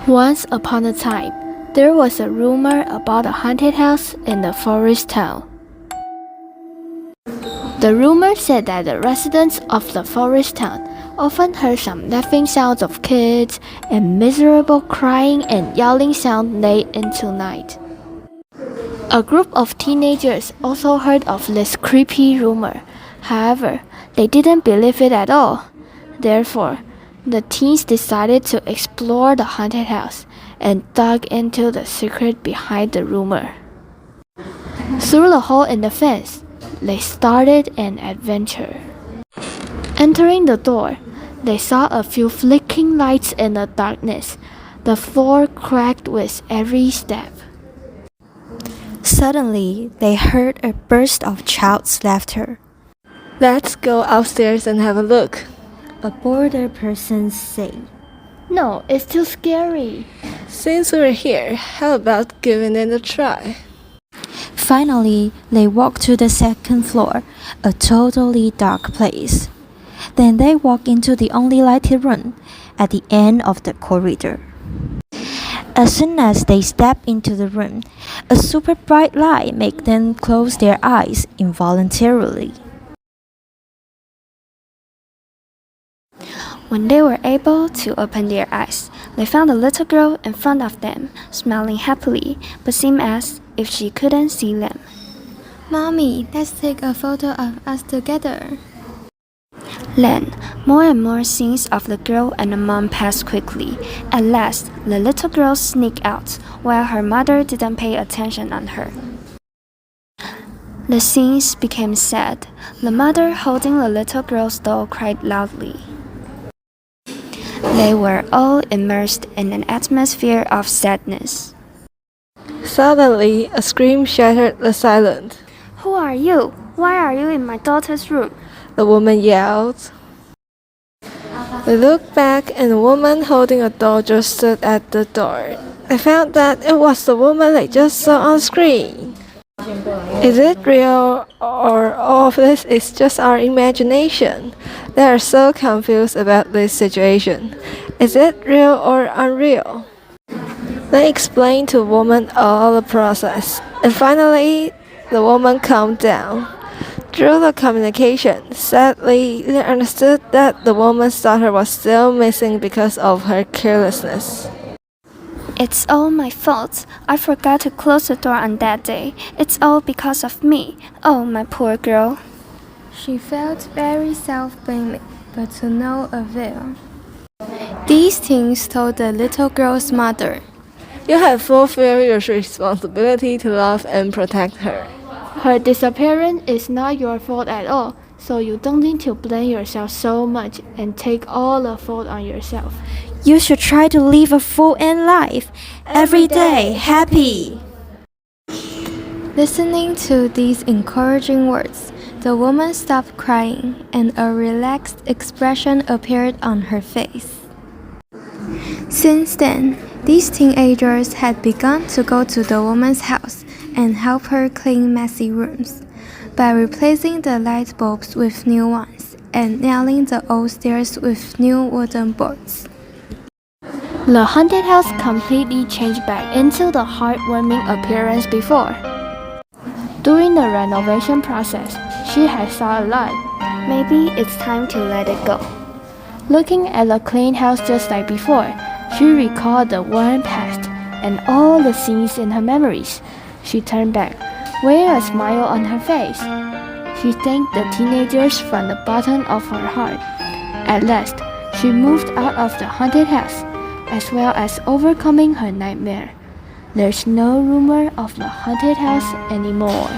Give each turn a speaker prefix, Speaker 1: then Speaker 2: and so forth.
Speaker 1: Once upon a time, there was a rumor about a haunted house in the forest town. The rumor said that the residents of the forest town often heard some laughing sounds of kids and miserable crying and yelling sound late into night. A group of teenagers also heard of this creepy rumor. However, they didn't believe it at all. Therefore, the teens decided to explore the haunted house and dug into the secret behind the rumor. Through the hole in the fence, they started an adventure. Entering the door, they saw a few flickering lights in the darkness. The floor cracked with every step.
Speaker 2: Suddenly, they heard a burst of child's laughter.
Speaker 3: Let's go upstairs and have a look,
Speaker 2: A bolder person said.
Speaker 1: No, it's too scary.
Speaker 3: Since we're here, how about giving it a try?
Speaker 2: Finally, they walked to the second floor, a totally dark place. Then they walked into the only lighted room at the end of the corridor. As soon as they stepped into the room, a super bright light made them close their eyes involuntarily.
Speaker 4: When they were able to open their eyes, they found a little girl in front of them, smiling happily, but seemed as if she couldn't see them.
Speaker 5: Mommy, let's take a photo of us together.
Speaker 4: Then, more and more scenes of the girl and the mom passed quickly. At last, the little girl sneaked out, while her mother didn't pay attention on her. The scenes became sad. The mother, holding the little girl's doll, cried loudly. They were all immersed in an atmosphere of sadness.
Speaker 3: Suddenly, a scream shattered the silence.
Speaker 4: Who are you? Why are you in my daughter's room?
Speaker 3: The woman yelled. We looked back, and a woman holding a doll just stood at the door. I found that it was the woman I just saw on screen. Is it real, or all of this is just our imagination? They are so confused about this situation. Is it real or unreal? They explained to the woman all the process, and finally, the woman calmed down. Through the communication, sadly, they understood that the woman's daughter was still missing because of her carelessness.
Speaker 4: It's all my fault. I forgot to close the door on that day. It's all because of me. Oh, my poor girl.
Speaker 5: She felt very self-blaming, but to no avail. These things told the little girl's mother.
Speaker 3: You have fulfilled your responsibility to love and protect her.
Speaker 1: Her disappearance is not your fault at all, so you don't need to blame yourself so much and take all the fault on yourself.
Speaker 2: You should try to live a full-end life, every day happy.
Speaker 5: Listening to these encouraging words, the woman stopped crying and a relaxed expression appeared on her face. Since then, these teenagers had begun to go to the woman's house and help her clean messy rooms by replacing the light bulbs with new ones and nailing the old stairs with new wooden boards.
Speaker 1: The haunted house completely changed back into the heartwarming appearance before. During the renovation process, she had saw a lot.
Speaker 4: Maybe it's time to let it go.
Speaker 1: Looking at the clean house just like before, she recalled the warm past and all the scenes in her memories. She turned back, with a smile on her face. She thanked the teenagers from the bottom of her heart. At last, she moved out of the haunted house, as well as overcoming her nightmare. There's no rumor of the haunted house anymore.